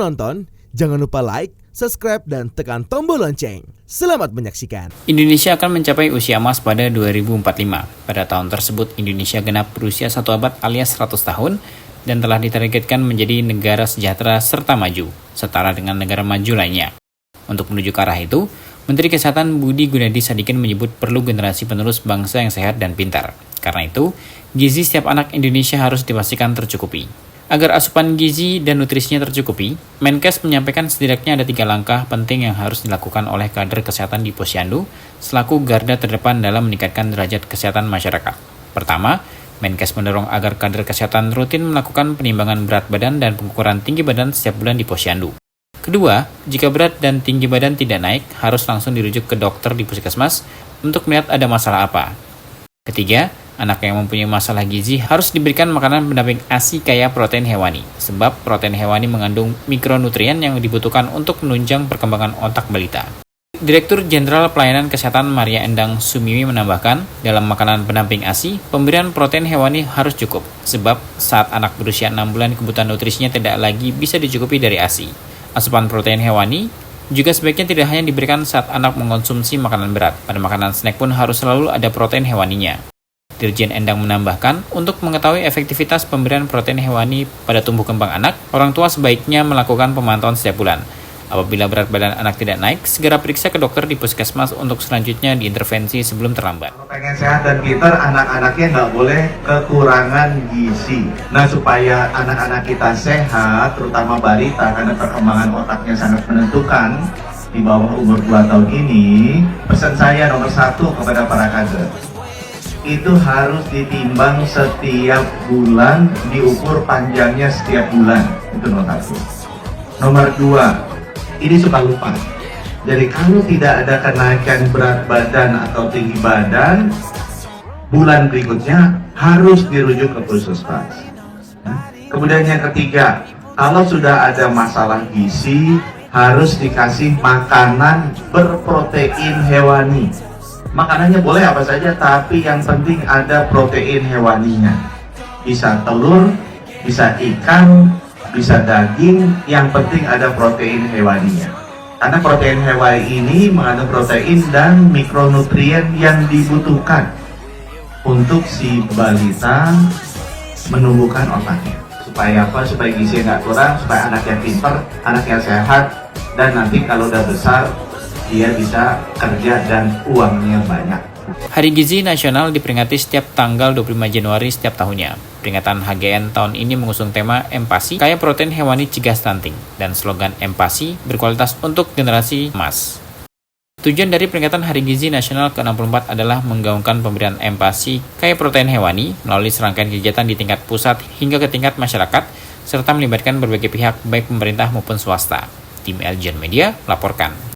menonton, jangan lupa like, subscribe, dan tekan tombol lonceng. Selamat menyaksikan. Indonesia akan mencapai usia emas pada 2045. Pada tahun tersebut, Indonesia genap berusia 1 abad alias 100 tahun dan telah ditargetkan menjadi negara sejahtera serta maju, setara dengan negara maju lainnya. Untuk menuju ke arah itu, Menteri Kesehatan Budi Gunadi Sadikin menyebut perlu generasi penerus bangsa yang sehat dan pintar. Karena itu, gizi setiap anak Indonesia harus dipastikan tercukupi. Agar asupan gizi dan nutrisinya tercukupi, Menkes menyampaikan setidaknya ada 3 langkah penting yang harus dilakukan oleh kader kesehatan di Posyandu selaku garda terdepan dalam meningkatkan derajat kesehatan masyarakat. Pertama, Menkes mendorong agar kader kesehatan rutin melakukan penimbangan berat badan dan pengukuran tinggi badan setiap bulan di Posyandu. Kedua, jika berat dan tinggi badan tidak naik, harus langsung dirujuk ke dokter di puskesmas untuk melihat ada masalah apa. Ketiga, anak yang mempunyai masalah gizi harus diberikan makanan pendamping ASI kaya protein hewani, sebab protein hewani mengandung mikronutrien yang dibutuhkan untuk menunjang perkembangan otak balita. Direktur Jenderal Pelayanan Kesehatan Maria Endang Sumiwi menambahkan, dalam makanan pendamping ASI, pemberian protein hewani harus cukup, sebab saat anak berusia 6 bulan kebutuhan nutrisinya tidak lagi bisa dicukupi dari ASI. Asupan protein hewani juga sebaiknya tidak hanya diberikan saat anak mengkonsumsi makanan berat, pada makanan snack pun harus selalu ada protein hewaninya. Dirjen Endang menambahkan, untuk mengetahui efektivitas pemberian protein hewani pada tumbuh kembang anak, orang tua sebaiknya melakukan pemantauan setiap bulan. Apabila berat badan anak tidak naik, segera periksa ke dokter di puskesmas untuk selanjutnya diintervensi sebelum terlambat. Kalau pengen sehat dan pintar, anak-anaknya nggak boleh kekurangan gizi. Nah, supaya anak-anak kita sehat, terutama balita, karena perkembangan otaknya sangat menentukan di bawah umur 2 tahun ini, pesan saya nomor 1 kepada para kader, itu harus ditimbang setiap bulan, diukur panjangnya setiap bulan. Itu nomor 1. Nomor 2, ini suka lupa. Jadi kalau tidak ada kenaikan berat badan atau tinggi badan, bulan berikutnya harus dirujuk ke puskesmas. Kemudian yang ketiga, kalau sudah ada masalah gizi, harus dikasih makanan berprotein hewani. Makanannya boleh apa saja, tapi yang penting ada protein hewaninya. Bisa telur, bisa ikan, bisa daging, yang penting ada protein hewaninya. Karena protein hewani ini mengandung protein dan mikronutrien yang dibutuhkan untuk si balita menumbuhkan otaknya. Supaya apa? Supaya gizi nggak kurang, supaya anaknya pintar, anaknya sehat, dan nanti kalau udah besar, dia bisa kerja dan uangnya banyak. Hari Gizi Nasional diperingati setiap tanggal 25 Januari setiap tahunnya. Peringatan HGN tahun ini mengusung tema Empasi, kaya protein hewani cegah stunting, dan slogan Empasi berkualitas untuk generasi emas. Tujuan dari peringatan Hari Gizi Nasional ke-64 adalah menggaungkan pemberian empasi kaya protein hewani melalui serangkaian kegiatan di tingkat pusat hingga ke tingkat masyarakat, serta melibatkan berbagai pihak baik pemerintah maupun swasta. Tim Eljon Media melaporkan.